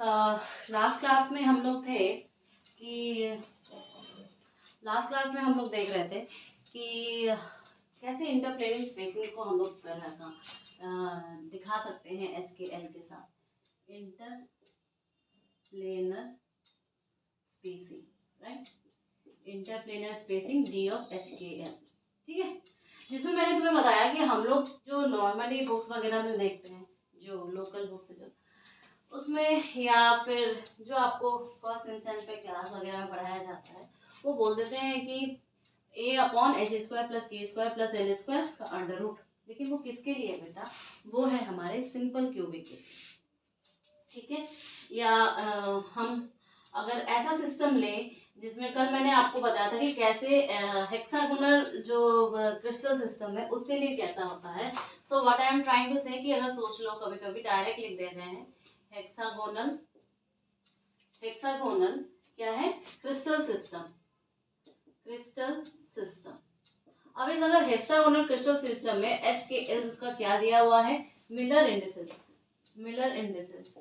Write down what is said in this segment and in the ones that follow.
Last class में हम लोग थे कि लास्ट क्लास में हम लोग देख रहे थे कि कैसे इंटरप्लेनिंग स्पेसिंग को हम लोग दिखा सकते हैं HKL के साथ। Interplanar spacing, right, interplanar spacing D of HKL, ठीक है। जिसमें मैंने तुम्हें बताया कि हम लोग जो नॉर्मली बुक्स वगैरह में देखते हैं, जो लोकल बुक्स जो उसमें या फिर जो आपको फर्स्ट इंस्टेंस पे क्लास वगैरह में पढ़ाया जाता है, वो बोल देते हैं कि A/H² plus K² plus L² का अंडर रूट। लेकिन वो किसके लिए बेटा? वो है हमारे सिंपल क्यूबिक के लिए, ठीक है। या हम अगर ऐसा सिस्टम लें जिसमें कल मैंने आपको बताया था कि कैसे हेक्सागोनल जो क्रिस्टल सिस्टम है उसके लिए कैसा होता है। So what I am trying to say कि अगर सोच लो, कभी कभी डायरेक्ट लिख दे रहे हैं हेक्सागोनल, हेक्सागोनल क्या है? Crystal system, crystal system. अब इस अगर हेक्सागोनल क्रिस्टल सिस्टम में HKL उसका क्या दिया हुआ है? मिलर इंडिसेस, मिलर इंडिसेस,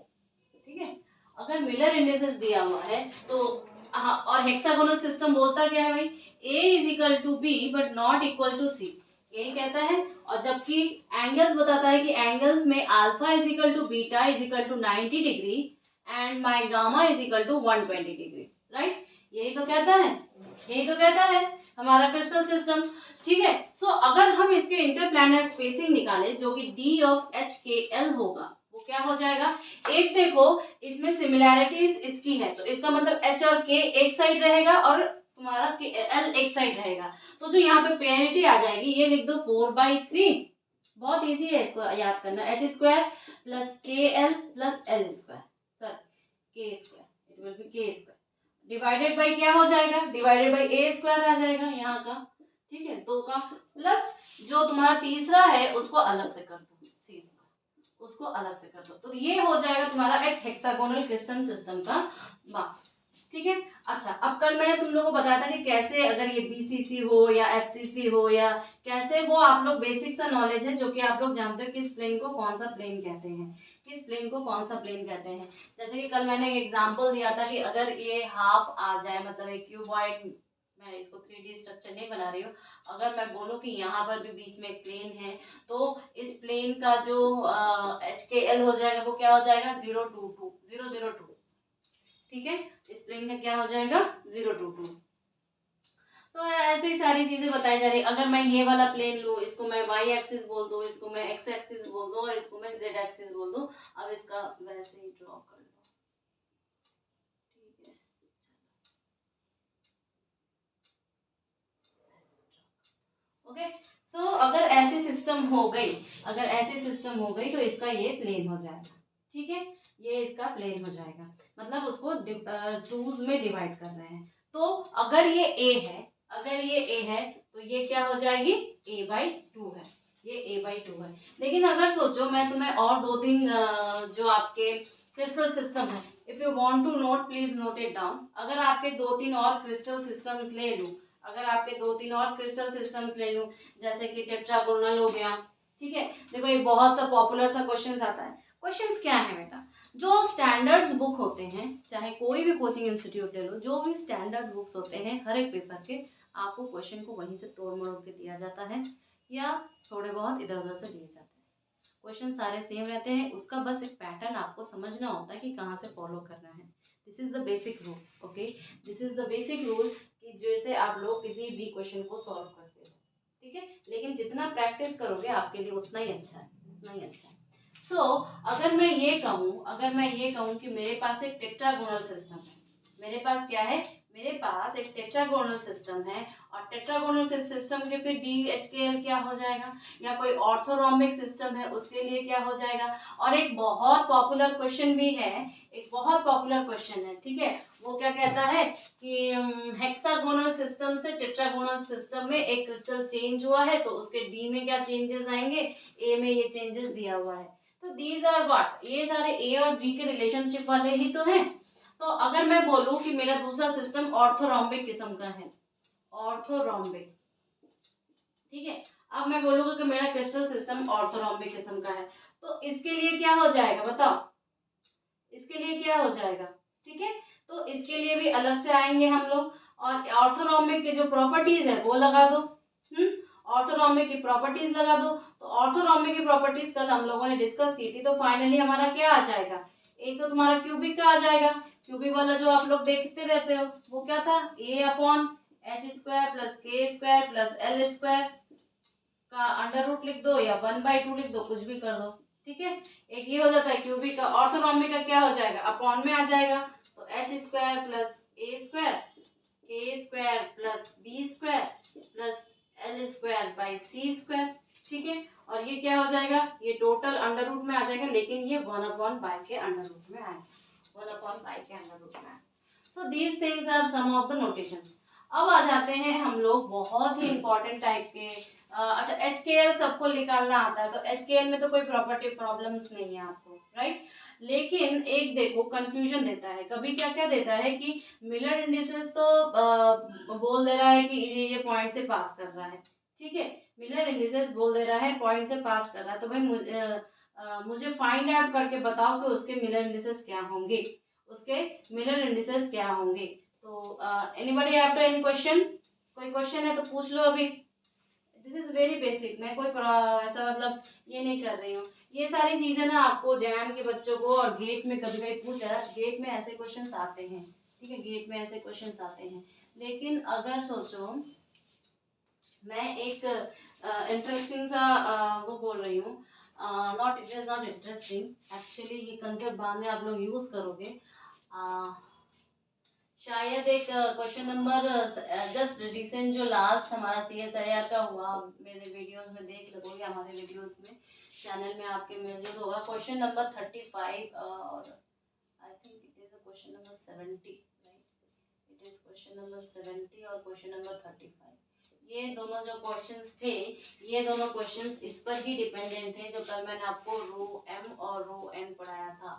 ठीक है। अगर मिलर इंडिसेस दिया हुआ है तो और हेक्सागोनल सिस्टम बोलता क्या है भाई? A is equal to B but not equal to C, यही कहता है। और जबकि एंगल्स बताता है कि एंगल्स में alpha is equal to beta is equal to 90 degree and my gamma is equal to 120 degree, right. यही तो कहता है, यही तो कहता है हमारा क्रिस्टल सिस्टम, ठीक है। सो अगर हम इसके इंटरप्लैनर स्पेसिंग निकाले जो कि D of HKL होगा, वो क्या हो जाएगा? एक देखो इसमें सिमिलैरिटीज इसकी है, तो इसका मतलब H और K एक साइड रहेगा और तुम्हारा L एक साइड रहेगा। तो जो यहाँ पे पेरिटी आ जाएगी ये लिख दो 4/3। बहुत इजी है इसको याद करना, H² plus KL plus L² sir K² it will be K² divided by क्या हो जाएगा? डिवाइडेड बाई A² आ जाएगा यहाँ का, ठीक है, 2 का, प्लस जो तुम्हारा तीसरा है उसको अलग से कर दो, C², उसको अलग से कर दो। तो ये हो जाएगा तुम्हारा एक हेक्सागोनल क्रिस्टल सिस्टम का माप, ठीक है। अच्छा, अब कल मैंने तुम लोगों को बताया था कि कैसे अगर ये BCC हो या FCC हो या कैसे, वो आप लोग बेसिक सा नॉलेज है जो कि आप लोग जानते हो किस प्लेन को कौन सा प्लेन कहते हैं, किस प्लेन को कौन सा प्लेन कहते हैं। जैसे कि कल मैंने एक एग्जांपल दिया था कि अगर ये हाफ आ जाए, मतलब एक क्यूबॉइड, मैं इसको 3D स्ट्रक्चर नहीं बना रही हूँ, अगर मैं बोलूँ कि यहाँ पर भी बीच में एक प्लेन है तो इस प्लेन का जो HKL हो जाएगा वो क्या हो जाएगा? 022, ठीक है। इस प्लेन का क्या हो जाएगा? 022। तो ऐसे ही सारी चीजें बताई जा रही। अगर मैं ये वाला प्लेन लूँ, इसको मैं Y एक्सिस बोल दूँ, इसको मैं X एक्सिस बोल दूँ और इसको मैं Z एक्सिस बोल दूँ। अब इसका वैसे ही ड्रॉ कर लो, ठीक है। ओके, सो अगर ऐसी सिस्टम हो गई, अगर ऐसी सिस्टम हो गई तो इसका ये प्लेन हो जाएगा, ठीक है। ये इसका प्लेन हो जाएगा, मतलब उसको टूज में डिवाइड कर रहे हैं। तो अगर ये A है, अगर ये A है तो ये क्या हो जाएगी? A/2 है, ये A/2 है। लेकिन अगर सोचो मैं तुम्हें और 2-3 जो आपके क्रिस्टल सिस्टम है, if you want to note please note it down. अगर आपके 2-3 और क्रिस्टल सिस्टम्स ले लूं, अगर आपके 2-3 और क्रिस्टल सिस्टम्स ले लूं, जैसे कि टेट्रागोनल हो गया, ठीक है। देखो एक बहुत सा पॉपुलर सा क्वेश्चन आता है। क्वेश्चंस क्या है बेटा? जो स्टैंडर्ड्स बुक होते हैं, चाहे कोई भी कोचिंग इंस्टीट्यूट ले लो, जो भी स्टैंडर्ड बुक्स होते हैं हर एक पेपर के, आपको क्वेश्चन को वहीं से तोड़ मरोड़ के दिया जाता है या थोड़े बहुत इधर उधर से दिए जाते हैं। क्वेश्चन सारे सेम रहते हैं, उसका बस एक पैटर्न आपको समझना होता है कि कहाँ से फॉलो करना है। This is the basic rule, okay, this is the basic rule कि जैसे आप लोग किसी भी क्वेश्चन को सॉल्व करते हो, ठीक है। लेकिन जितना प्रैक्टिस करोगे आपके लिए उतना ही अच्छा है, उतना ही अच्छा है। सो अगर मैं ये कहूँ, अगर मैं ये कहूँ कि मेरे पास एक टेट्रागोनल सिस्टम है, मेरे पास क्या है? मेरे पास एक टेट्रागोनल सिस्टम है और टेट्रागोनल के सिस्टम के फिर DHKL क्या हो जाएगा? या कोई ऑर्थोरोम्बिक सिस्टम है उसके लिए क्या हो जाएगा? और एक बहुत पॉपुलर क्वेश्चन भी है, एक बहुत पॉपुलर क्वेश्चन है, ठीक है। वो क्या कहता है कि हेक्सागोनल सिस्टम से टेट्रागोनल सिस्टम में एक क्रिस्टल चेंज हुआ है तो उसके D में क्या चेंजेस आएंगे? A में ये चेंजेस दिया हुआ है। तो दीज आर व्हाट? ये सारे A और D के रिलेशनशिप वाले ही तो हैं। तो अगर मैं बोलूं कि मेरा दूसरा सिस्टम ऑर्थोरोम्बिक किस्म का है, ऑर्थोरोम्बिक, ठीक है। अब मैं बोलूंगा कि मेरा क्रिस्टल सिस्टम ऑर्थोरोम्बिक किस्म का है, तो इसके लिए क्या हो जाएगा बताओ? इसके लिए क्या हो जाएगा, ठीक है। तो इसके लिए भी अलग से आएंगे हम लोग, और ऑर्थोनॉर्मिक के जो प्रॉपर्टीज है वो लगा दो। ऑर्थोनॉर्मिक की प्रॉपर्टीज लगा दो। तो ऑर्थोनॉर्मिक की प्रॉपर्टीज कल हम लोगों ने डिस्कस की थी। तो फाइनली हमारा क्या आ जाएगा, एक तो तुम्हारा क्यूबिक का आ जाएगा। क्यूबिक वाला जो आप लोग देखते रहते हो वो क्या था, a upon H square plus के स्क्वायर प्लस एल स्क्वायर का अंडर रूट लिख दो या 1/2 लिख दो, कुछ भी कर दो, ठीक है। एक ये हो जाता है क्यूबिक का। ऑर्थोनॉर्मिक का क्या हो जाएगा, अपॉन में आ जाएगा। तो h square plus a square k square plus b square plus l square by c square, ठीक है। और ये क्या हो जाएगा, ये टोटल अंडर रूट में आ जाएगा, लेकिन ये 1/बाई के अंडर रूट में आएगा, 1/बाई के अंडर रूट में आएगा। So these things are some of the notations. अब आ जाते हैं हम लोग बहुत ही इंपॉर्टेंट टाइप के। अच्छा, एच के एल सबको निकालना आता है, तो एच के एल में तो कोई प्रॉपर्टी प्रॉब्लम्स नहीं है आपको, राइट। लेकिन एक देखो कंफ्यूजन देता है, कभी क्या क्या देता है कि मिलर इंडिसेस तो बोल दे रहा है कि ये पॉइंट से पास कर रहा है, ठीक है। मिलर इंडिसेस बोल दे रहा है पॉइंट से पास कर रहा है, तो भाई मुझे फाइंड आउट करके बताओ कि उसके मिलर इंडिसेस क्या होंगे, उसके मिलर इंडिसेस क्या होंगे। तो anybody have to any question, कोई क्वेश्चन है तो पूछ लो अभी। दिस इज वेरी बेसिक, मैं कोई ऐसा मतलब ये नहीं कर रही हूँ। ये सारी चीजें ना आपको जैम के बच्चों को और गेट में कभी कभी पूछा है, गेट में ऐसे क्वेश्चंस आते हैं, ठीक है, गेट में ऐसे क्वेश्चंस आते हैं। लेकिन अगर सोचो मैं एक इंटरेस्टिंग सा वो बोल रही हूँ, not it is not interesting actually, ये कंसेप्ट बाद में आप लोग यूज करोगे। शायद एक क्वेश्चन नंबर जस्ट रिसेंट जो लास्ट हमारा CSIR का हुआ, मेरे वीडियोस में देख लोगे, हमारे वीडियोस में चैनल में आपके मौजूद होगा, क्वेश्चन नंबर 35 और I think it is question number 70, right, it is question number 70 और क्वेश्चन नंबर 35। ये दोनों जो क्वेश्चंस थे, ये दोनों क्वेश्चंस इस पर ही डिपेंडेंट थे जो कल मैंने आपको रो एम और रो एन पढ़ाया था,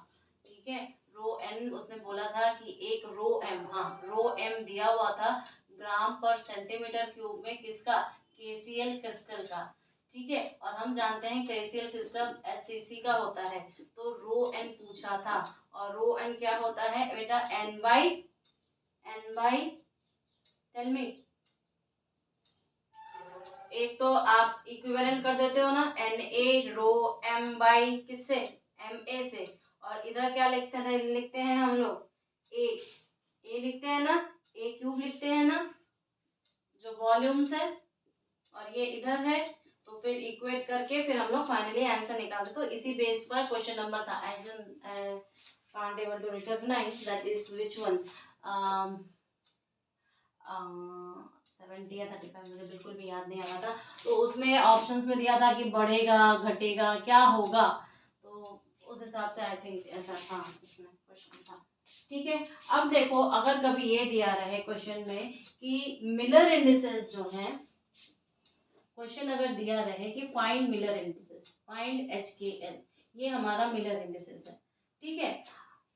ठीक है। रो एन उसने बोला था कि एक रो एम, हाँ रो एम दिया हुआ था ग्राम पर सेंटीमीटर क्यूब में, किसका, KCl क्रिस्टल का, ठीक है। और हम जानते हैं KCl क्रिस्टल SCC का होता है, तो रो एन पूछा था। और रो एन क्या होता है बेटा, n बाई टेल मी, एक तो आप इक्विवेलेंट कर देते हो ना, Na रो m बाई किससे, Ma से, और इधर क्या लिखते हैं हम लोग, A लिखते हैं ना, A क्यूब लिखते हैं ना, जो वॉल्यूम्स है, और ये इधर है। तो फिर इक्वेट करके फिर हम लोग फाइनली आंसर निकालते। तो इसी बेस पर क्वेश्चन नंबर था, can't able to recognize that is which one, 70 या 35, मुझे बिल्कुल भी याद नहीं आ रहा था। तो उसमें ऑप्शंस में दिया था कि बढ़ेगा घटेगा क्या होगा, तो उस हिसाब से आई थिंक ऐसा था इसमें क्वेश्चन था, ठीक है। अब देखो अगर कभी ये दिया रहे क्वेश्चन में कि मिलर इंडिसेस जो है, क्वेश्चन अगर दिया रहे कि find Miller indices, find HKL, ये हमारा मिलर इंडिसेस है, ठीक है।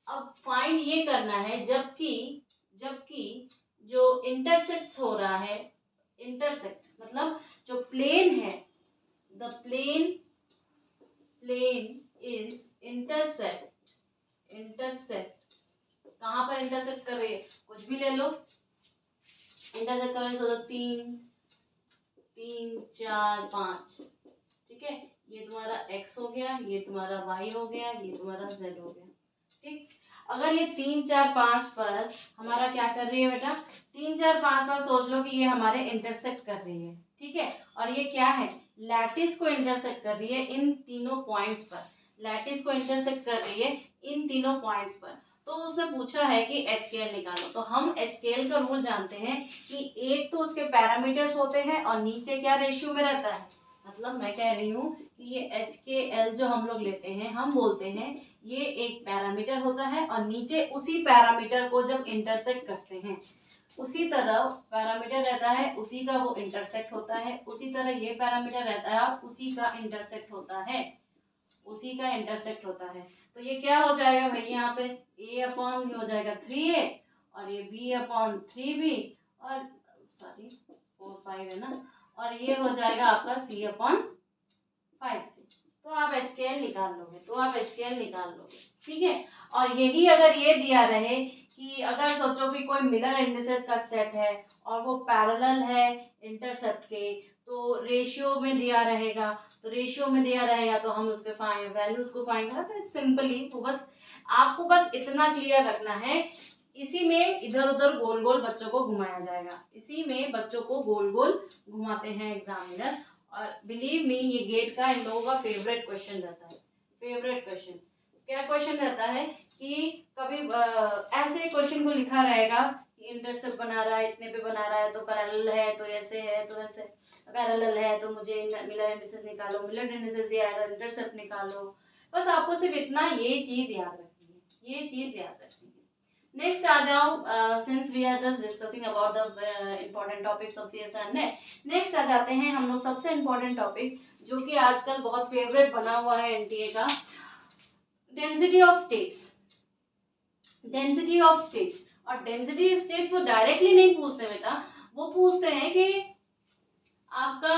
अब फाइंड ये करना है जबकि जो इंटरसेक्ट हो रहा है, इंटरसेक्ट मतलब जो प्लेन है, द प्लेन इज इंटरसेक्ट कहाँ पर इंटरसेक्ट कर रही है, कुछ भी ले लो, इंटरसेक्ट कर रही है तो 3 3 4 5, ठीक है। ये तुम्हारा x हो गया, ये तुम्हारा y हो गया, ये तुम्हारा z हो गया, ठीक। अगर ये 3 4 5 पर हमारा क्या कर रही है बेटा, 3 4 5 पर सोच लो कि ये हमारे इंटरसेक्ट कर रही है, ठीक है। और ये क्या है, लैटिस को इंटरसेक्ट कर रही है इन तीनों पॉइंट्स पर, लैटिस को इंटरसेक्ट कर रही है इन तीनों पॉइंट्स पर। तो उसने पूछा है कि HKL निकालो, तो हम HKL का रूल जानते हैं कि एक तो उसके पैरामीटर्स होते हैं और नीचे क्या रेशियो में रहता है, मतलब मैं कह रही हूँ कि ये HKL जो हम लोग लेते हैं, हम बोलते हैं ये एक पैरामीटर होता है और नीचे उसी पैरामीटर को जब इंटरसेक्ट करते हैं, उसी तरह पैरामीटर रहता है, उसी का वो इंटरसेक्ट होता है, उसी तरह ये पैरामीटर रहता है और उसी का इंटरसेक्ट होता है, उसी का इंटरसेक्ट होता है। तो ये क्या हो जाएगा भाई, यहाँ पे a अपॉन हो जाएगा 3a और ये b अपॉन 3b और सॉरी 4 5 है ना, और ये हो जाएगा आपका c अपॉन 5c, तो आप HKL निकाल लोगे, ठीक है। और यही अगर ये दिया रहे कि अगर सोचो कि कोई मिलर इंडिसेस का सेट है और वो पैरेलल है इंटरसेप्ट के, तो रेशियो में दिया रहेगा, तो हम उसके वैल्यूज को फाइंड करना। तो सिंपली वो बस आपको बस इतना क्लियर रखना है, इसी में इधर उधर गोल गोल बच्चों को घुमाया जाएगा, इसी में बच्चों को गोल गोल घुमाते हैं एग्जामिनर। और बिलीव मी, ये गेट का इन लोगों का फेवरेट क्वेश्चन रहता है। फेवरेट क्वेश्चन क्या क्वेश्चन रहता है कि कभी ऐसे क्वेश्चन को लिखा रहेगा कि इंटरसेप्ट बना रहा है, इतने पे बना रहा है, तो पैरेलल है तो ऐसे है, तो ऐसे पैरेलल है तो मुझे मिलर इंडिसेस निकालो, मिलर इंडिसेस दिया है तो इंटरसेप्ट निकालो। बस आपको सिर्फ इतना ये चीज याद रखनी है। नेक्स्ट आ जाओ, since we are just discussing about the important topics of CSR net, next आ जाते हैं हम लोग सबसे इम्पोर्टेंट टॉपिक जो कि आजकल बहुत फेवरेट बना हुआ है NTA का, डेंसिटी ऑफ स्टेट्स। और डेंसिटी स्टेट्स वो डायरेक्टली नहीं पूछते बेटा, वो पूछते हैं कि आपका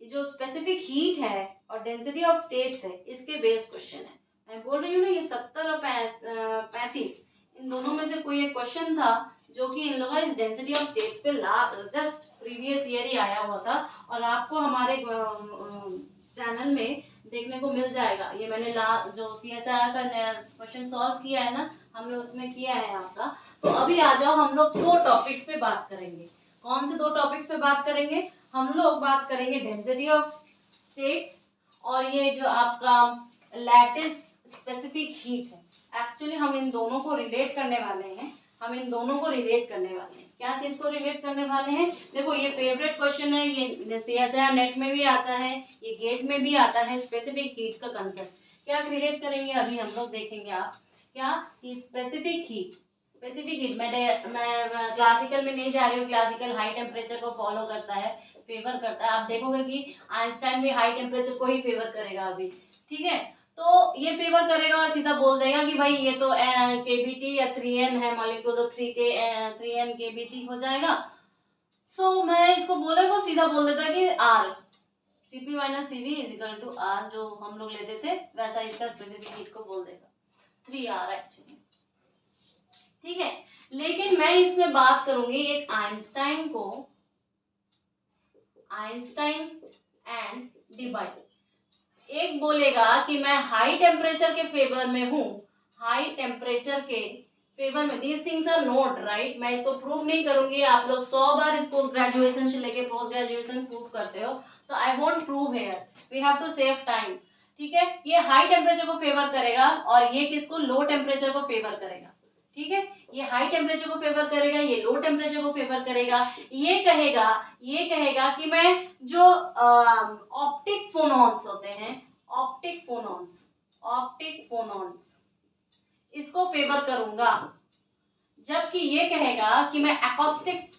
जो स्पेसिफिक हीट है और डेंसिटी ऑफ स्टेट्स है, इसके बेस क्वेश्चन है। मैं बोल रही हूँ ना, ये 70 और 35 इन दोनों में से कोई एक क्वेश्चन था जो कि इन लोगों का इस डेंसिटी ऑफ स्टेट्स पे जस्ट प्रीवियस ईयर ही आया हुआ था, और आपको हमारे चैनल में देखने को मिल जाएगा। ये मैंने जो CSR का क्वेश्चन सॉल्व किया है ना, हमने उसमें किया है आपका। तो अभी आ जाओ, हम लोग 2 टॉपिक्स पे बात करेंगे। कौन से 2 टॉपिक्स पे बात करेंगे? हम लोग बात करेंगे डेंसिटी ऑफ स्टेट्स और ये जो आपका लैटिस स्पेसिफिक हीट है। एक्चुअली हम इन दोनों को रिलेट करने वाले हैं, क्या किसको रिलेट करने वाले हैं? देखो, ये फेवरेट क्वेश्चन है, ये CSR नेट में भी आता है, ये गेट में भी आता है, स्पेसिफिक हीट्स का कंसेप्ट क्या रिलेट करेंगे अभी हम लोग देखेंगे। आप क्या कि स्पेसिफिक हीट मैं क्लासिकल में नहीं जा रही हूँ, क्लासिकल हाई टेम्परेचर को फॉलो करता है, फेवर करता है। आप देखोगे कि आइंस्टाइन भी हाई टेम्परेचर को ही फेवर करेगा अभी, ठीक है। तो ये फेवर करेगा और सीधा बोल देगा कि भाई ये तो KBT या 3N है मॉलिक्यूल, तो 3N KBT हो जाएगा। सो मैं इसको बोले, वो सीधा बोल देता है कि R Cp - Cv = R, जो हम लोग लेते थे वैसा इसका स्पेसिफिक हीट को बोल देगा 3R एक्चुअली, ठीक है। लेकिन मैं इसमें बात करूंगी एक आइंस्टाइन एंड डिबाइट। एक बोलेगा कि मैं हाई टेम्परेचर के फेवर में हूँ, these things are not right. मैं इसको प्रूव नहीं करूंगी, आप लोग 100 बार इसको ग्रेजुएशन से लेके पोस्ट ग्रेजुएशन प्रूव करते हो, तो I won't prove here, we have to save time, ठीक है। ये हाई टेम्परेचर को फेवर करेगा और ये किसको? लो टेम्परेचर को फेवर करेगा, ठीक है। ये हाई टेम्परेचर को फेवर करेगा, ये लो टेम्परेचर को फेवर करेगा। ये कहेगा कि मैं जो ऑप्टिक फोनॉन्स होते हैं, ऑप्टिक फोनॉन्स इसको फेवर करूंगा, जबकि ये कहेगा कि मैं एकॉस्टिक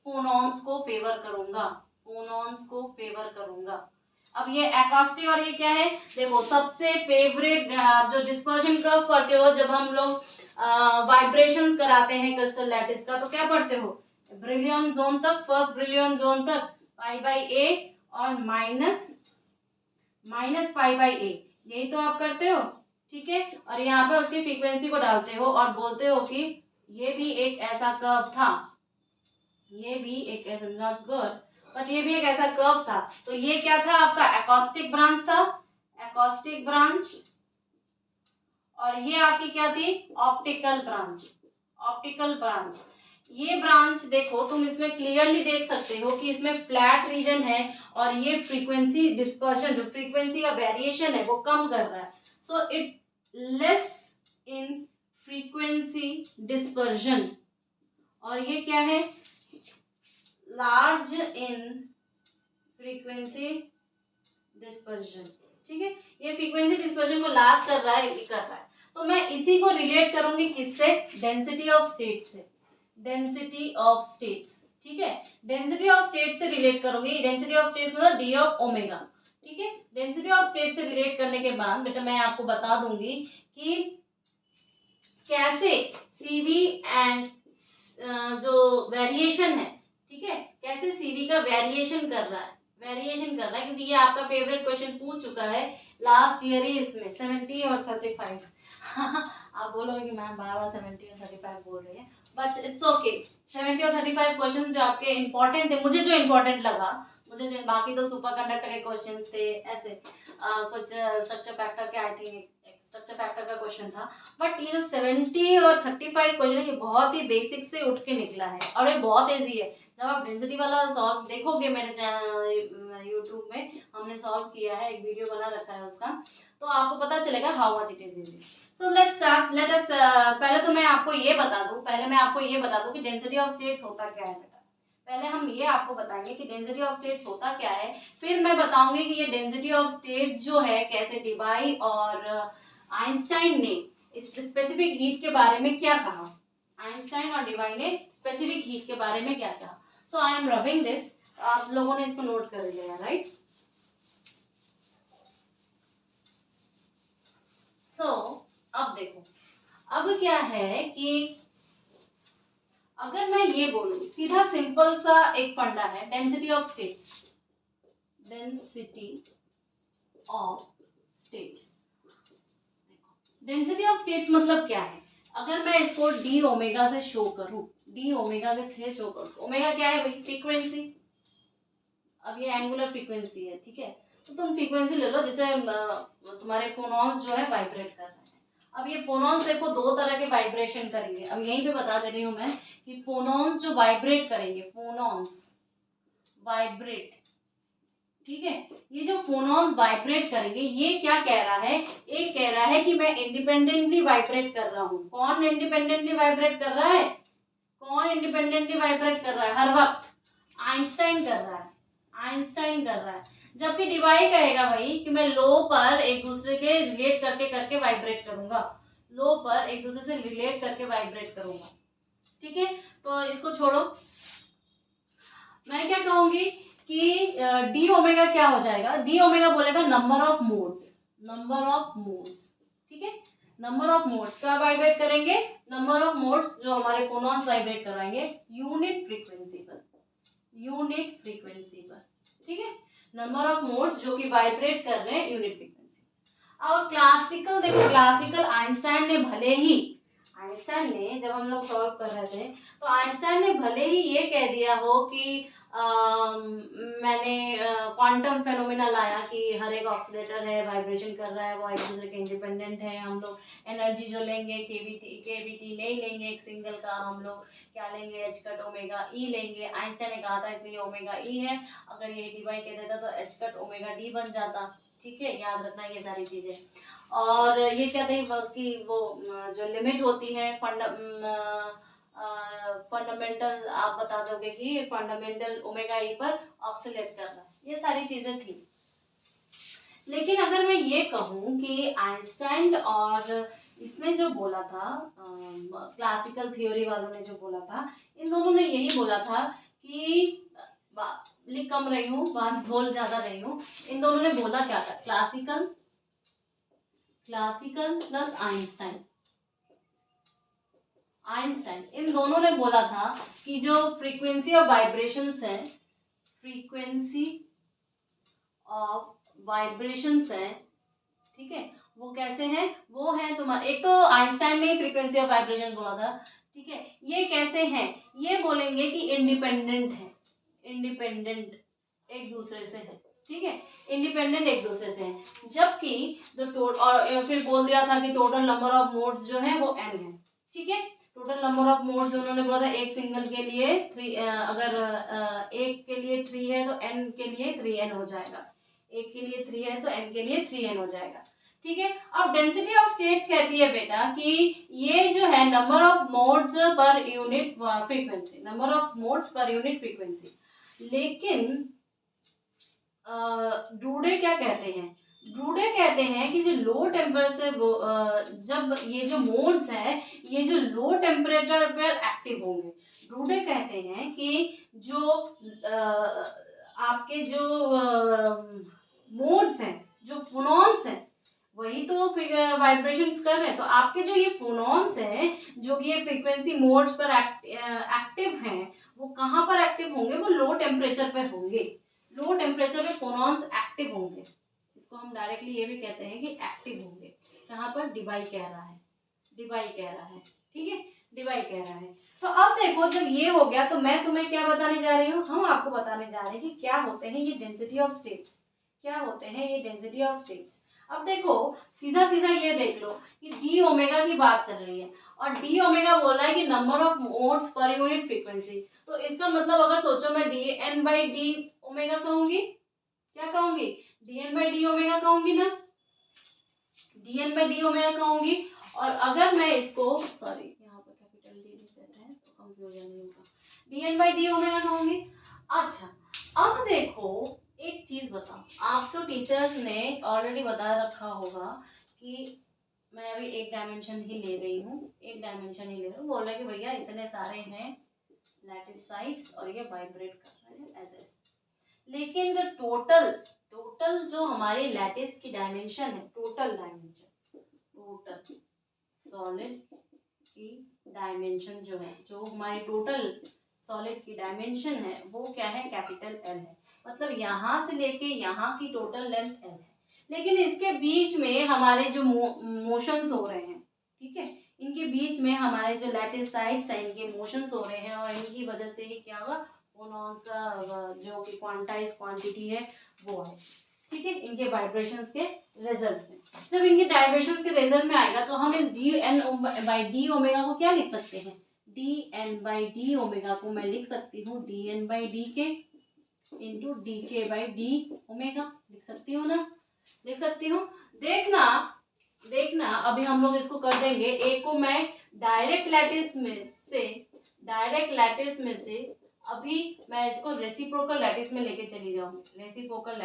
फोनॉन्स को फेवर करूंगा। अब ये एकॉस्टिक और ये क्या है? देखो, सबसे फेवरेट जो डिस्पर्शन कर्व पढ़ते हो जब हम लोग वाइब्रेशंस कराते हैं क्रिस्टल लैटिस का, तो क्या पढ़ते हो? ब्रिलियन जोन तक, फर्स्ट ब्रिलियन जोन तक π/a और माइनस π/a, यही तो आप करते हो, ठीक है। और यहाँ पे उसकी फ्रीक्वेंसी को डालते हो और बोलते हो कि ये भी एक ऐसा कर्व था, ये भी एक ऐसा कर्व था। तो ये क्या था? आपका एकॉस्टिक ब्रांच और ये आपकी क्या थी? Optical branch. ये ब्रांच देखो, तुम इसमें क्लियरली देख सकते हो कि इसमें फ्लैट रीजन है और ये फ्रीक्वेंसी डिस्पर्शन, जो फ्रीक्वेंसी का वेरिएशन है वो कम कर रहा है। So it less in frequency dispersion, और ये क्या है? लार्ज इन फ्रीक्वेंसी डिस्पर्शन, ठीक है। ये फ्रीक्वेंसी डिस्पर्शन को लार्ज कर रहा है, तो मैं इसी को रिलेट करूंगी किससे? डेंसिटी ऑफ स्टेट्स से, ठीक है। डेंसिटी ऑफ स्टेट्स से रिलेट करूंगी। डेंसिटी ऑफ स्टेट्स मतलब d ऑफ ओमेगा, ठीक है। डेंसिटी ऑफ स्टेट से रिलेट करने के बाद बेटा मैं आपको बता दूंगी कि कैसे CV एंड जो वेरिएशन है, ठीक है, कैसे CV का वेरिएशन कर रहा है, वेरिएशन कर रहा है, क्योंकि ये आपका फेवरेट क्वेश्चन पूछ चुका है लास्ट ईयर ही इसमें 70 और 35। आप बोलोगे कि मैम बार बार 70 और 35 बोल रही है, बट इट्स ओके। 70 और 35 क्वेश्चन जो आपके इंपॉर्टेंट थे, मुझे जो इंपॉर्टेंट लगा, मुझे जो, बाकी तो सुपर कंडक्टर के क्वेश्चन थे ऐसे, कुछ स्ट्रक्चर फैक्टर के, आई थिंक स्ट्रक्चर फैक्टर का क्वेश्चन था, बट ये जो 70 और 35 क्वेश्चन है ये बहुत ही बेसिक से उठ के निकला है और ये बहुत ईजी है। जब आप डेंसिटी वाला सॉल्व देखोगे मेरे यूट्यूब में, हमने सॉल्व किया है, एक वीडियो बना रखा है उसका, तो आपको पता चलेगा how much it is easy. So let's start, let us, पहले तो मैं आपको ये बता दूं कि डेंसिटी ऑफ स्टेट्स होता क्या है बेटा। पहले हम ये आपको बताएंगे कि डेंसिटी ऑफ स्टेट्स होता क्या है, फिर मैं बताऊंगी कि ये डेंसिटी ऑफ स्टेट्स जो है कैसे डिवाई और आइंस्टाइन ने इस स्पेसिफिक हीट के बारे में क्या कहा, आइंस्टाइन और डिवाई ने स्पेसिफिक हीट के बारे में क्या कहा। सो आई एम रबिंग दिस, आप लोगों ने इसको नोट कर लिया, राइट। सो अब देखो, अब क्या है कि अगर मैं ये बोलूं, सीधा सिंपल सा एक फंडा है, density of states, density of states. Density of states मतलब क्या है, अगर मैं इसको डी ओमेगा से शो करूं, डी ओमेगा से शो करूं, ओमेगा क्या है भाई, फ्रीक्वेंसी। अब ये एंगुलर फ्रीक्वेंसी है, ठीक है, तो तुम फ्रीक्वेंसी ले लो, जैसे तुम्हारे फोनॉन्स जो है वाइब्रेट कर रहे हैं। अब ये फोनॉन्स देखो दो तरह के वाइब्रेशन करेंगे, अब यहीं पे बता दे रही हूँ मैं कि फोनॉन्स जो वाइब्रेट करेंगे, फोनॉन्स वाइब्रेट, ठीक है, ये जो फोनॉन्स वाइब्रेट करेंगे, ये क्या कह रहा है, एक कह रहा है कि मैं इंडिपेंडेंटली वाइब्रेट कर रहा हूँ। कौन इंडिपेंडेंटली वाइब्रेट कर रहा है, कौन इंडिपेंडेंटली वाइब्रेट कर रहा है हर वक्त, आइंस्टाइन कर रहा है, आइंस्टाइन कर रहा है। जबकि डिवाई कहेगा भाई कि मैं लो पर एक दूसरे के रिलेट करके करके वाइब्रेट करूंगा, लो पर एक दूसरे से रिलेट करके वाइब्रेट करूंगा, ठीक है। तो इसको छोड़ो, मैं क्या कहूंगी कि डी ओमेगा क्या हो जाएगा, डी ओमेगा बोलेगा number of modes, number of modes, ठीक है, नंबर ऑफ मोड्स क्या वाइब्रेट करेंगे, नंबर ऑफ मोड्स जो हमारे फोनॉन्स वाइब्रेट कराएंगे यूनिट फ्रीक्वेंसी पर, यूनिट फ्रीक्वेंसी पर, ठीक है, नंबर ऑफ मोड्स जो कि वाइब्रेट कर रहे हैं यूनिट फ्रीक्वेंसी। और क्लासिकल देखो, क्लासिकल आइंस्टाइन ने भले ही, आइंस्टाइन ने जब हम लोग सॉल्व कर रहे थे तो आइंस्टाइन ने भले ही ये कह दिया हो कि मैंने क्वांटम फेनोमेना लाया कि हर एक ऑक्सीलेटर है वाइब्रेशन कर रहा है, वो एक दूसरे के इंडिपेंडेंट है, हम लोग एनर्जी जो लेंगे केवीटी नहीं लेंगे एक सिंगल का, हम लोग क्या लेंगे, एच कट ओमेगा ई लेंगे। आइंस्टाइन ने कहा था इसलिए ओमेगा ई है, अगर ये डी वाई कह देता तो एच कट ओमेगा डी बन जाता, ठीक है, याद रखना ये सारी चीज़ें। और ये क्या थी उसकी वो जो लिमिट होती है फंडामेंटल, आप बता दोगे कि फंडामेंटल ओमेगा ई पर ऑक्सीलेट करना, ये सारी चीजें थी। लेकिन अगर मैं ये कहूँ कि आइंस्टाइन और इसने जो बोला था, क्लासिकल थ्योरी वालों ने जो बोला था, इन दोनों ने यही बोला था कि लिख कम रही हूँ, बात बोल ज्यादा रही हूँ, इन दोनों ने बोला क्या था, क्लासिकल प्लस आइंस्टाइन, आइंस्टाइन इन दोनों ने बोला था कि जो फ्रीक्वेंसी ऑफ वाइब्रेशंस है, फ्रीक्वेंसी ऑफ वाइब्रेशंस है, ठीक है, वो कैसे हैं, वो है तुम्हारे, एक तो आइंस्टाइन ने फ्रीक्वेंसी ऑफ वाइब्रेशन बोला था, ठीक है, ये कैसे हैं, ये बोलेंगे कि इंडिपेंडेंट है, इंडिपेंडेंट एक दूसरे से है, ठीक है, इंडिपेंडेंट एक दूसरे से है। जबकि जो और फिर बोल दिया था कि टोटल नंबर ऑफ मोड्स जो है वो n है, ठीक है, टोटल नंबर ऑफ मोड्स उन्होंने बोला था एक सिंगल के लिए 3, अगर एक के लिए 3 है तो n के लिए 3n हो जाएगा, एक के लिए 3 है तो n के लिए 3n हो जाएगा, ठीक है। अब डेंसिटी ऑफ स्टेट्स कहती है बेटा कि ये जो है नंबर ऑफ मोड्स पर unit frequency, number of modes पर यूनिट फ्रीक्वेंसी। लेकिन ड्रूडे क्या कहते हैं, ड्रूडे कहते हैं कि जो लो टेम्परेचर जब ये जो मोड्स है ये जो लो टेम्परेचर पर एक्टिव होंगे, ड्रूडे कहते हैं कि जो आपके जो मोड्स हैं, जो फोनॉन्स हैं, वही तो वाइब्रेशंस कर रहे हैं, तो आपके जो ये फोनॉन्स हैं जो कि ये फ्रीक्वेंसी मोड्स पर एक्टिव हैं, वो कहाँ पर एक्टिव होंगे, वो लो टेम्परेचर पर होंगे, लो टेम्परेचर पे फोनॉन्स एक्टिव होंगे, इसको हम डायरेक्टली ये भी कहते हैं कि एक्टिव होंगे। यहाँ पर डिवाई कह रहा है, डिवाई कह रहा है, ठीक है, डिवाई कह रहा है। तो अब देखो जब ये हो गया तो मैं तुम्हें क्या बताने जा रही हूँ, हम आपको बताने जा रहे हैं कि क्या होते हैं ये डेंसिटी ऑफ स्टेट्स, क्या होते हैं ये डेंसिटी ऑफ स्टेट्स। अब देखो सीधा सीधा ये देख लो कि डी ओमेगा की बात चल रही है और डी ओमेगा बोल रहा है कि नंबर ऑफ मोड्स पर यूनिट फ्रीक्वेंसी। तो इसका मतलब अगर सोचो मैं d n by d omega कहूंगी, क्या कहूंगी, d n by d omega कहूंगी ना, d n by d omega कहूंगी। और अगर मैं इसको सॉरी यहाँ पर कैपिटल डी लिख देते हैं तो कंफ्यूजन नहीं होगा, d n by d omega कहूंगी। अच्छा अब देखो एक चीज बताओ, आपको टीचर्स ने ऑलरेडी बता रखा होगा कि मैं अभी एक डायमेंशन ही ले रही हूँ, एक डायमेंशन ही ले रही हूँ, बोल रहे कि भैया इतने सारे हैं लैटिस साइड्स और ये वाइब्रेट कर रहे हैं ऐसे ऐसे। लेकिन जो टोटल जो हमारी लैटिस की डायमेंशन है, टोटल डायमेंशन, टोटल सॉलिड की डायमेंशन जो है, जो हमारी टोटल सॉलिड की डायमेंशन है वो क्या है, कैपिटल एल है। मतलब यहाँ से लेके यहाँ की टोटल लेंथ एल है। लेकिन इसके बीच में हमारे जो मोशंस हो रहे हैं, ठीक है, इनके बीच में हमारे जो लैटिस साइड्स हैं इनके मोशंस हो रहे हैं और इनकी वजह से ही क्या होगा, फोनॉन्स का जो कि क्वांटाइज क्वांटिटी है वो है, ठीक है, इनके वाइब्रेशंस के रिजल्ट में। जब इनके वाइब्रेशंस के रिजल्ट में आएगा तो हम इस d n by d omega को क्या लिख सकते हैं, d n by d omega को मैं लिख सकती हूँ d n by d k into d k by d omega, लिख सकती हूँ ना, लिख सकती हूँ। देखना देखना अभी हम लोग इसको कर देंगे, ए को मैं डायरेक्ट लैटिस में से अभी मैं इसको रेसिप्रोकल लैटिस में लेके चली जाऊंगी। रेसिप्रोकल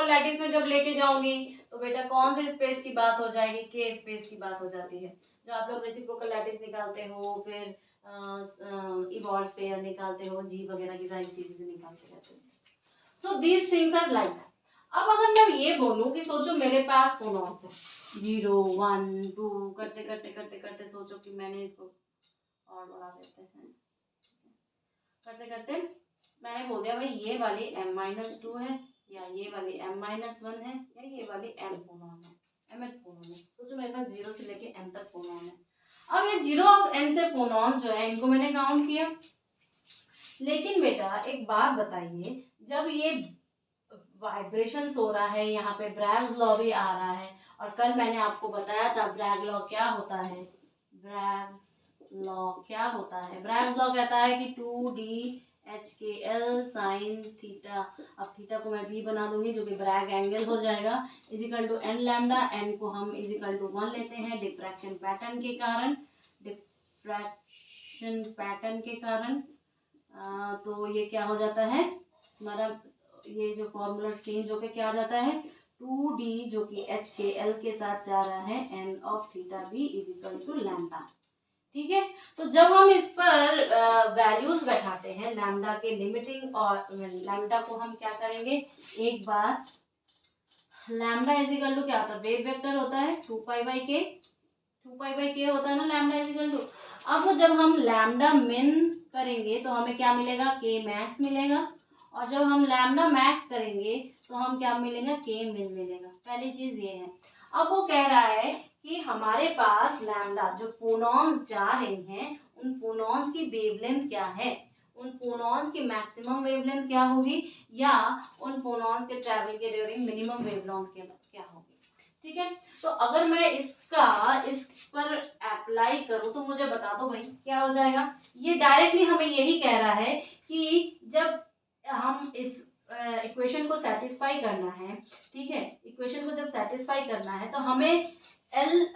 लैटिस में जब लेके जाऊंगी तो बेटा कौन से स्पेस की बात हो जाएगी, के स्पेस की बात हो जाती है। जो आप लोग रेसिप्रोकल लैटिस निकालते हो, फिर इवॉल्व स्फीयर निकालते हो, जी वगैरह की सारी चीजें जो निकालते रहते हो। So these things are like that. अब अगर मैं ये बोलूँ कि सोचो मेरे पास फोनॉन्स है 0 1 2 करते करते करते करते, सोचो कि मैंने इसको और बढ़ा देते हैं, करते करते मैंने बोल दिया भाई ये वाली m-2 है या ये वाली m-1 है या ये वाली m फोनॉन है, mth फोनॉन है। सोचो मेरे पास 0 से लेके m तक फोनॉन है। अब ये 0 ऑफ n से फोनॉन जो है इनको मैंने काउंट किया। लेकिन बेटा एक बात बताइए, जब ये वाइब्रेशंस हो रहा है, यहाँ पे ब्रैग्स लॉ भी आ रहा है और कल मैंने आपको बताया था ब्रैग लॉ क्या होता है, ब्रैग्स लॉ क्या होता है, ब्रैग्स लॉ कहता है कि 2d/HKL साइन थीटा। अब थीटा को मैं b बना दूंगी जो कि ब्रैग एंगल हो जाएगा, is equal to n lambda, n को हम इजिकल टू 1 लेते हैं डिफ्रैक्शन पैटर्न के कारण, तो ये क्या हो जाता है हमारा, ये जो फॉर्मूला चेंज होकर क्या आ जाता है 2d जो कि HKL के साथ जा रहा है n of theta b is equal to lambda, ठीक है। तो जब हम इस पर वैल्यूज बैठाते हैं लैम्डा के लिमिटिंग, और लैम्डा को हम क्या करेंगे, एक बार लैम्डा इजिकल टू क्या होता है, वेव वेक्टर होता है 2π/k होता है ना लैम्डा इजिकल टू। अब जब हम लैम्डा मिन करेंगे तो हमें क्या मिलेगा, के मैक्स मिलेगा, और जब हम लैम्डा मैक्स करेंगे तो हम क्या मिलेगा, के मिन मिलेगा। पहली चीज ये है। अब वो कह रहा है कि हमारे पास लैम्डा जो फोनॉन्स जा रही हैं उन फोनॉन्स की वेवलेंथ क्या है, उन फोनॉन्स की मैक्सिमम वेवलेंथ क्या होगी, या उन फोनॉन्स के ट्रैवल के ड्यूरिंग मिनिमम वेवलेंथ क्या होगी, ठीक है। तो अगर मैं इस पर अप्लाई करूं तो मुझे बता दो भाई क्या हो जाएगा। ये डायरेक्टली हमें यही कह रहा है कि जब हम इस इक्वेशन को सेटिस्फाई करना है, ठीक है, इक्वेशन को जब सेटिस्फाई करना है तो हमें एल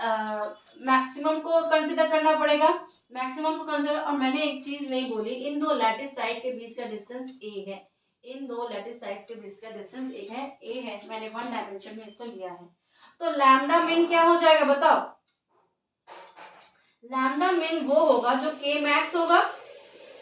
मैक्सिमम को कंसिडर करना पड़ेगा, मैक्सिमम को कंसिडर। और मैंने एक चीज नहीं बोली, इन दो लैटिस साइड के बीच का डिस्टेंस ए है, इन दो लैटिस साइड्स के बीच का डिस्टेंस ए है, मैंने 1 डायमेंशन में इसको लिया है। तो लैम्डा मिन क्या हो जाएगा बताओ, लैम्डा मिन वो होगा जो के मैक्स होगा,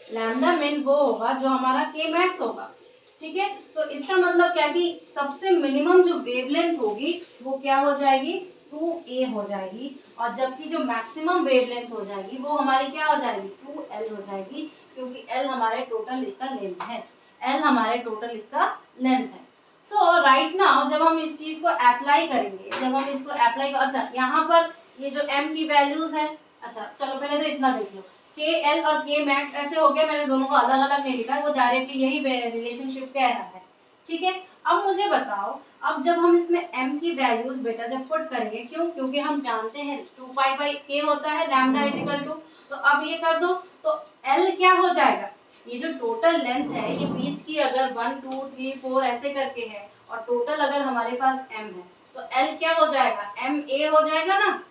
लैम्डा मिन वो होगा जो हमारा के मैक्स होगा, ठीक है। तो इसका मतलब क्या कि सबसे मिनिमम जो वेवलेंथ होगी वो क्या हो जाएगी, 2a हो जाएगी, और जबकि जो मैक्सिमम वेवलेंथ हो जाएगी वो हमारी क्या हो जाएगी, 2l हो जाएगी, क्योंकि l हमारे टोटल इसका लेंथ है। L हमारे टोटल इसका लेंथ है। सो राइट नाउ जब हम इस चीज को अप्लाई करेंगे, जब हम इसको अप्लाई अच्छा यहाँ पर ये जो m की वैल्यूज है, अच्छा चलो पहले तो इतना देख लो, के एल और के मैक्स ऐसे हो गया, मैंने दोनों को अलग अलग नहीं लिखा, वो डायरेक्टली यही रिलेशनशिप कह रहा है, ठीक है। अब मुझे बताओ, अब जब हम इसमें m की वैल्यूज बेटा जब पुट करेंगे, क्यों, क्योंकि हम जानते हैं 2 पाई बाई k होता है लैम्डा इज इक्वल टू, तो अब ये कर दो तो l क्या हो जाएगा, ये जो टोटल लेंथ है ये बीच की अगर 1 2 3 4 ऐसे करके है और टोटल अगर हमारे पास m है तो l क्या हो जाएगा, m a हो जाएगा ना,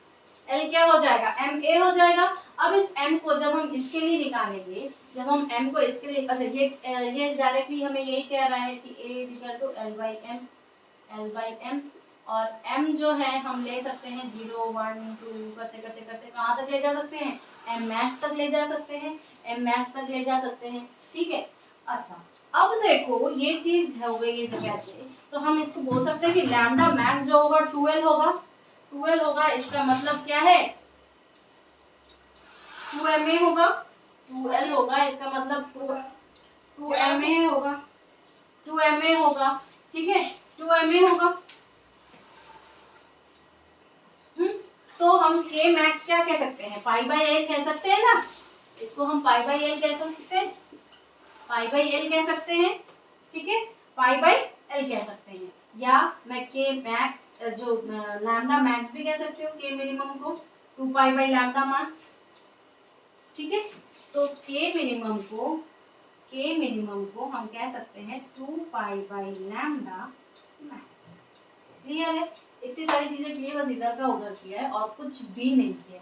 l क्या हो जाएगा, m a हो जाएगा। अब इस m को जब हम इसके लिए निकालेंगे, जब हम m को इसके लिए, अच्छा ये डायरेक्टली हमें यही कह रहा है कि a is equal to l by m, और m जो है हम ले सकते हैं 0 1 2 करते करते करते कहाँ तक ले जा सकते हैं, m मैक्स तक ले जा सकते हैं, m मैक्स तक ले जा सकते हैं, ठीक है। अच्छा अब देखो ये चीज हो गई ये जगह से, तो हम इसको बोल सकते हैं कि लैम्डा मैक्स जो होगा 12 होगा, 12 होगा, इसका मतलब क्या है 2ma होगा, 2l होगा, इसका मतलब 2ma होगा, 2ma होगा, ठीक है, 2ma होगा। तो हम k मैक्स क्या कह सकते हैं, पाई बाई एल कह सकते हैं ना, इसको हम पाई बाई एल कह सकते हैं, पाई बाई एल कह सकते हैं, ठीक है, पाई बाई एल कह सकते हैं, या मैं k मैक्स जो लैम्डा मैक्स भी कह सकती हूँ, k मिनिमम को 2 पाई बाई लैम्डा मैक्स, ठीक है। तो k मिनिमम को हम कह सकते हैं 2 pi by lambda max. Clear है, इतनी सारी चीजें क्लियर, बस इधर का उधर किया है और कुछ भी नहीं किया।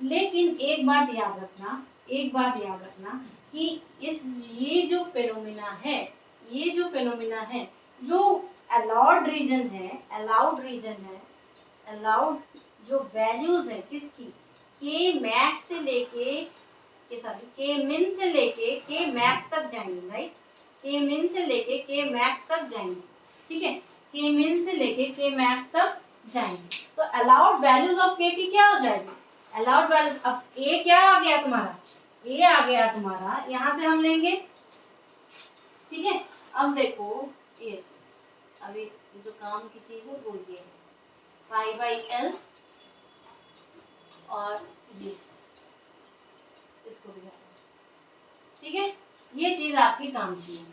लेकिन एक बात याद रखना, एक बात याद रखना कि ये जो फेनोमेना है, ये जो फेनोमेना है, जो अलाउड रीजन है, अलाउड जो वैल्यूज है किसकी, के मैक्स से लेके के मिन से लेके के मैक्स तक जाएंगे, राइट, के मिन से लेके के मैक्स तक जाएंगे, ठीक है, के मिन से लेके के मैक्स तक जाएंगे। तो अलाउड वैल्यूज ऑफ के की क्या हो जाएगी, अलाउड वैल्यूज, अब ए क्या आ गया तुम्हारा, ए आ गया तुम्हारा, यहां से हम लेंगे, ठीक है। अब देखो ये चीज, अभी जो काम की चीज है वो ये है पाई बाई एल, और ये चीज इसको भी, ठीक है, ये चीज आपकी काम की है,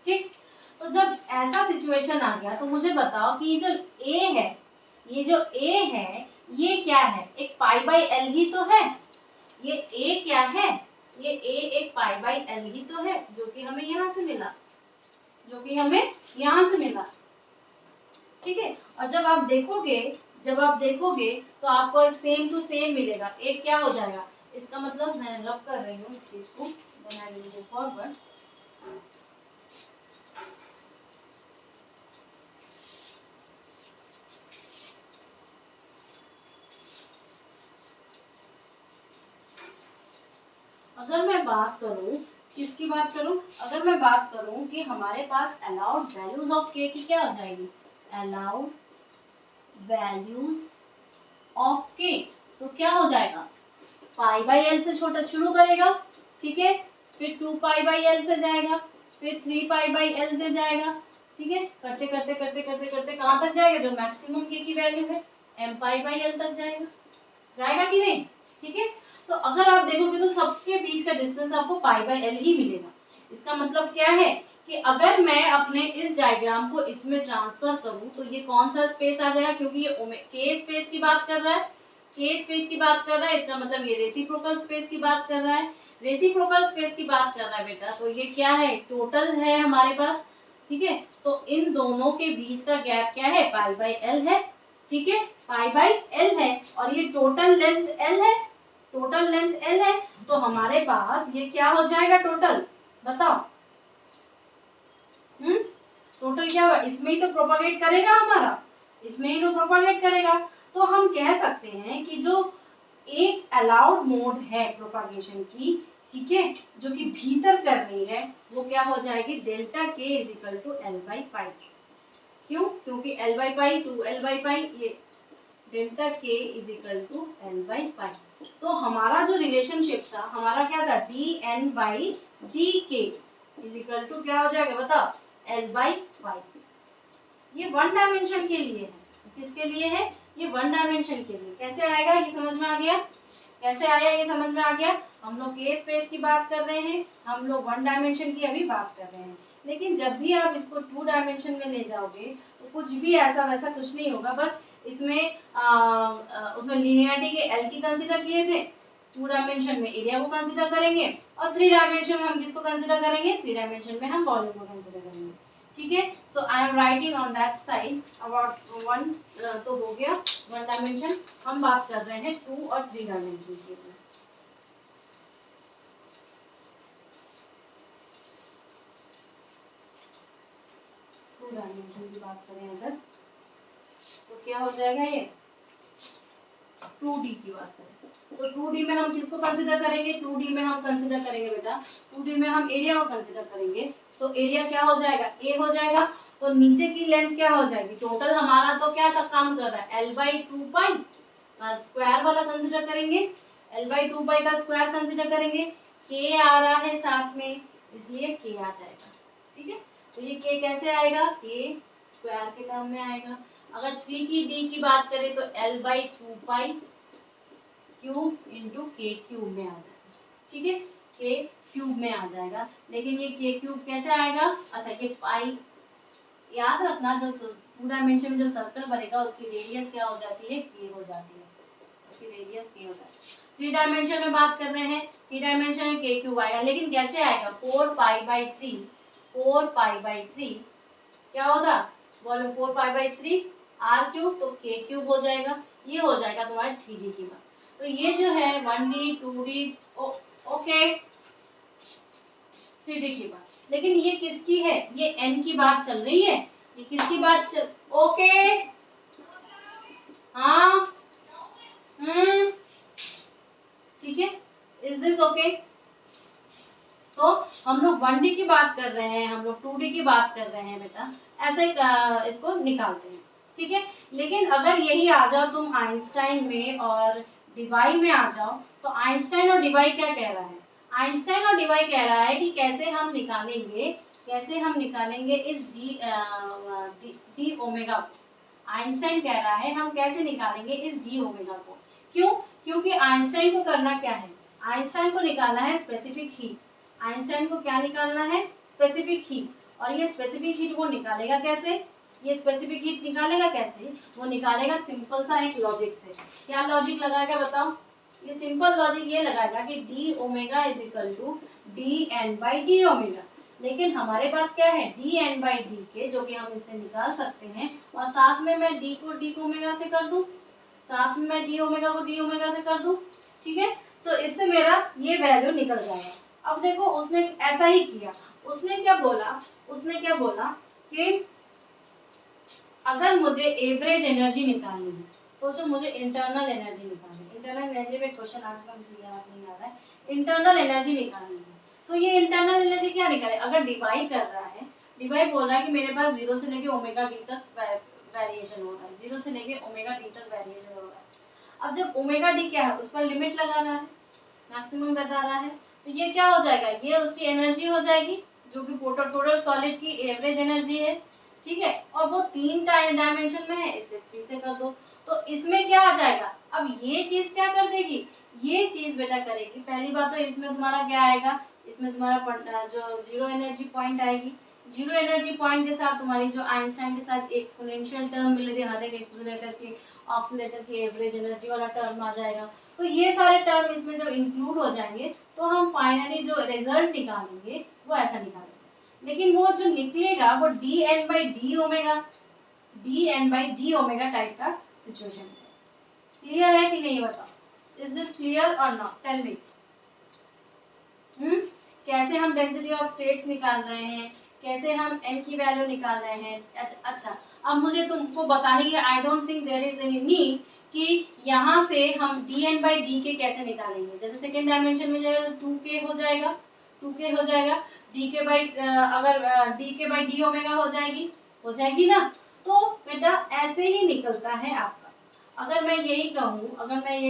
ठीक। तो जब ऐसा सिचुएशन आ गया तो मुझे बताओ कि ये जो ए है, ये जो ए है ये क्या है, एक पाई बाई एल ही तो है, ये ए क्या है, ये ए एक पाई बाई एल ही तो है, जो कि हमें यहाँ से मिला, जो कि हमें यहाँ से मिला, ठीक है। और जब आप देखोगे तो आपको सेम टू सेम मिलेगा, एक क्या हो जाएगा, इसका मतलब मैं रब कर रही हूँ इस चीज को, then I will go forward. अगर मैं बात करूं, किसकी बात करूं, अगर मैं बात करूं कि हमारे पास अलाउड वैल्यूज ऑफ के की क्या हो जाएगी, अलाउड वैल्यूज ऑफ के, तो क्या हो जाएगा, पाई बाई एल से छोटा शुरू करेगा, ठीक है, फिर 2 पाई बाई एल से जाएगा, फिर 3 पाई बाई एल से जाएगा, ठीक है, करते करते करते करते करते कहाँ तक जाएगा, जो मैक्सिमम के की वैल्यू है m पाई बाई एल तक जाएगा, जाएगा कि नहीं, ठीक है। तो अगर आप देखोगे तो सबके बीच का डिस्टेंस आपको पाई बाई एल ही मिलेगा। इसका मतलब क्या है कि अगर मैं अपने इस डायग्राम को इसमें ट्रांसफर करूं तो ये कौन सा स्पेस आ जाएगा, क्योंकि ये के स्पेस की बात कर रहा है, के स्पेस की बात कर रहा है, इसका मतलब ये रेसिप्रोकल स्पेस की बात कर रहा है, रेसिप्रोकल स्पेस की बात कर रहा है बेटा, तो ये क्या है, टोटल है हमारे पास, ठीक है। तो इन दोनों के बीच का गैप क्या है, पाई बाई एल है, ठीक है, पाई बाई एल है, और ये टोटल लेंथ एल है, टोटल लेंथ एल है, तो हमारे पास ये क्या हो जाएगा, टोटल बताओ, टोटल क्या होगा, इसमें ही तो प्रोपागेट करेगा हमारा, इसमें ही तो प्रोपागेट करेगा। तो हम कह सकते हैं कि जो एक अलाउड मोड है प्रोपागेशन की, ठीक है, जो कि भीतर कर रही है, वो क्या हो जाएगी, delta k is equal to l by pi. क्यों, क्योंकि l by pi to l by pi, ये delta k is equal to l by pi. तो हमारा जो रिलेशनशिप था, हमारा क्या था, d n by d k, is equal to क्या हो जाएगा बताओ, L/5। ये वन डायमेंशन के लिए है। किसके लिए है? ये वन डायमेंशन के लिए। कैसे आएगा ये समझ में आ गया? कैसे आया ये समझ में आ गया? हम लोग के स्पेस की बात कर रहे हैं, हम लोग वन डायमेंशन की अभी बात कर रहे हैं, लेकिन जब भी आप इसको टू डायमेंशन में ले जाओगे तो कुछ भी ऐसा वैसा कुछ नहीं होगा। बस इसमें उसमें लीनियरिटी के एल की कंसीडर किए थे, टू डायमेंशन में एरिया को कंसीडर करेंगे, और थ्री डायमेंशन में हम किसको कंसीडर करेंगे? थ्री डायमेंशन में हम वॉल्यूम को कंसीडर करेंगे। ठीक है, so I am writing on that side about one. तो हो गया वन डायमेंशन। हम बात कर रहे हैं टू और थ्री डायमेंशन की। टू डायमेंशन की बात करें अगर तो क्या हो जाएगा? ये 2D की बात करें तो 2D में हम किसको कंसीडर करेंगे? 2D में हम कंसीडर करेंगे बेटा, 2D में हम एरिया को कंसीडर करेंगे। सो एरिया क्या हो जाएगा? A हो जाएगा। तो नीचे की लेंथ क्या हो जाएगी? टोटल हमारा तो क्या सब काम कर रहा है? L/2 का स्क्वायर वाला कंसीडर करेंगे, L/2 का स्क्वायर कंसीडर करेंगे। K आ रहा है साथ में, इसलिए K आ जाएगा। ठीक है, तो ये K कैसे आएगा? K स्क्वायर के टर्म में आएगा। अगर 3 की D की बात करें तो L/2 क्यूब इंटू के क्यूब में आ जाएगा। ठीक है, के क्यूब में आ जाएगा। लेकिन ये के क्यूब कैसे आएगा? अच्छा, ये पाई याद रखना, जो टू डायमेंशन में जो सर्कल बनेगा उसकी रेडियस क्या हो जाती है? के हो जाती है, उसकी रेडियस के हो जाती है। थ्री डायमेंशन में बात कर रहे हैं, थ्री डायमेंशन में के क्यूब आएगा, लेकिन कैसे आएगा? 4π/3 4π/3 क्या होगा? वॉल्यूम 4π/3 आर क्यूब, तो के क्यूब हो जाएगा। ये हो जाएगा तुम्हारे 3D की बात। तो ये जो है 1D 2D ओके 3D की बात, लेकिन ये किसकी है? ये n की बात चल रही है। ये किसकी बात चल? ओके हाँ ठीक है, इज दिस ओके? तो हम लोग 1D की बात कर रहे हैं, हम लोग 2D की बात कर रहे हैं बेटा, ऐसे इसको निकालते हैं। ठीक है, लेकिन अगर यही आ जाओ तुम आइंस्टाइन में और डिवाई में आ जाओ, तो आइंस्टाइन और डिवाई क्या कह रहा है? आइंस्टाइन और डिवाई कह रहा है कि कैसे हम निकालेंगे इस डी ओमेगा को। आइंस्टाइन कह रहा है हम कैसे निकालेंगे इस डी ओमेगा को। क्यों? क्योंकि आइंस्टाइन को करना क्या है? आइंस्टाइन को निकालना है स्पेसिफिक हीट। आइंस्टाइन को क्या निकालना है? Specific heat. और ये स्पेसिफिक हीट वो निकालेगा कैसे? ये स्पेसिफिक हीट निकालेगा कैसे? वो निकालेगा सिंपल सा एक लॉजिक से। क्या लॉजिक लगाएगा बताओ? ये सिंपल लॉजिक ये लगाएगा कि d omega is equal to d n by d omega. लेकिन हमारे पास क्या है? डी एन बाई डी के, जो कि हम इससे निकाल सकते हैं, और साथ में मैं डी को डी ओमेगा से कर दूं, साथ में मैं डी ओमेगा को डी ओमेगा से कर दूं। ठीक है, सो इससे मेरा ये वैल्यू निकल जाएगा। अब देखो उसने ऐसा ही किया। उसने क्या बोला कि अगर मुझे एवरेज एनर्जी निकालनी है, सोचो मुझे इंटरनल एनर्जी निकालनी है। इंटरनल एनर्जी में क्वेश्चन आज का मुझे याद नहीं आ रहा है। इंटरनल एनर्जी निकालनी है, तो ये इंटरनल एनर्जी क्या निकाले? अगर डिवाइड कर रहा है, डिवाइड बोल रहा है कि मेरे पास 0 से लेके ओमेगा डी तक वेरिएशन हो रहा है, 0 से लेके ओमेगा डी तक वेरिएशन हो रहा है। अब जब ओमेगा डी क्या है, उस पर लिमिट लगा रहा है, मैक्सिमम बता रहा है, तो ये क्या हो जाएगा? ये उसकी एनर्जी हो जाएगी, जो कि टोटल सॉलिड की एवरेज एनर्जी है। ठीक है, और वो 3 डायमेंशन में है, इसलिए 3 से कर दो। तो इसमें क्या आ जाएगा? अब ये चीज क्या कर देगी? ये चीज बेटा करेगी, पहली बात तो इसमें तुम्हारा क्या आएगा? इसमें तुम्हारा जो जीरो एनर्जी पॉइंट आएगी। जीरो एनर्जी पॉइंट के साथ तुम्हारी जो आइंस्टाइन के साथ एक्सपोनेंशियल टर्म मिले थे, हर एक एक्सीलरेटर की ऑक्सीलेटर की एवरेज एनर्जी वाला टर्म आ जाएगा। तो ये सारे टर्म इसमें जब इंक्लूड हो जाएंगे, तो हम फाइनली जो रिजल्ट निकालेंगे वो ऐसा निकालेंगे। लेकिन वो जो निकलेगा वो d n by d omega type का सिचुएशन है। क्लियर है कि नहीं बताओ? इज दिस क्लियर और नॉट? Tell me. कैसे हम डेंसिटी ऑफ स्टेट्स निकाल रहे हैं, कैसे हम n की वैल्यू निकाल रहे हैं। अच्छा, अब मुझे तुमको बताने की I don't think there is any need कि यहाँ से हम डी एन बाई डी के कैसे निकालेंगे। जैसे सेकेंड डायमेंशन में जो 2k हो जाएगा, 2k हो जाएगा, डी के बाई अगर D k by d omega हो जाएगी ना। तो बेटा ऐसे ही निकलता है आपका। अगर मैं ये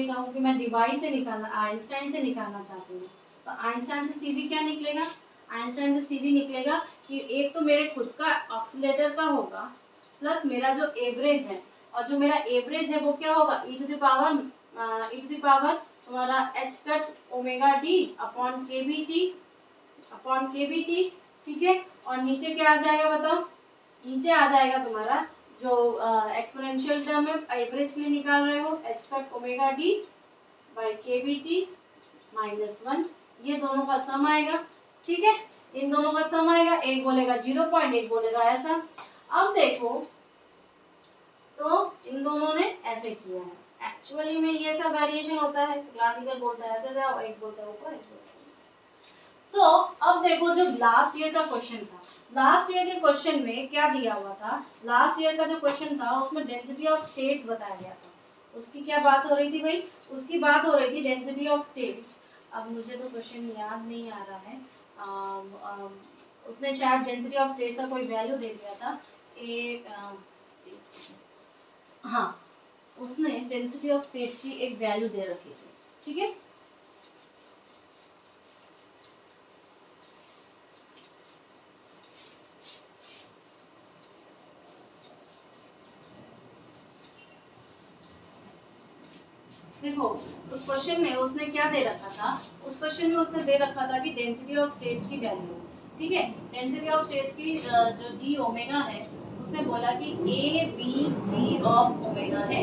कहूँ कि मैं डिवाई से निकालना, आइंस्टाइन से निकालना चाहती हूँ, तो आइंस्टाइन से सीधी क्या निकलेगा? आइंस्टाइन से सीधी निकलेगा कि एक तो मेरे खुद का ऑक्सीलेटर का होगा प्लस मेरा जो एवरेज है, और जो मेरा एवरेज है वो क्या होगा e टू द पावर तुम्हारा h cut omega D upon के बी टी, ठीक है। और नीचे क्या आ जाएगा बताओ, नीचे आ जाएगा तुम्हारा जो एक्सपोनेंशियल टर्म है एवरेज के लिए निकाल रहे हो h cut omega D by के बी टी -1, ये दोनों का सम आएगा, ठीक है। इन दोनों का सम आएगा, एक बोलेगा 0 एक बोलेगा ऐसा। अब देखो तो इन दोनों ने ऐसे किया है, एक्चुअली में ये सब वेरिएशन होता है, क्लासिकल बोलता है ऐसे जाओ, एक बोलता है ऊपर एक बोलता है। सो अब देखो जो लास्ट ईयर का क्वेश्चन था, लास्ट ईयर के क्वेश्चन में क्या दिया हुआ था, लास्ट ईयर का जो क्वेश्चन था उसमें डेंसिटी ऑफ स्टेट्स बताया गया था। उसकी क्या बात हो रही थी भाई, उसकी बात हो रही थी डेंसिटी ऑफ स्टेट्स। अब मुझे तो क्वेश्चन याद नहीं आ रहा है, उसने शायद डेंसिटी ऑफ स्टेट्स का कोई वैल्यू दे दिया था हाँ, उसने डेंसिटी ऑफ स्टेट्स की एक वैल्यू दे रखी थी, ठीक है। देखो उस क्वेश्चन में उसने क्या दे रखा था, उस क्वेश्चन में उसने दे रखा था कि डेंसिटी ऑफ स्टेट्स की वैल्यू, ठीक है। डेंसिटी ऑफ स्टेट्स की जो डी ओमेगा है, उसने बोला कि a b g of omega है,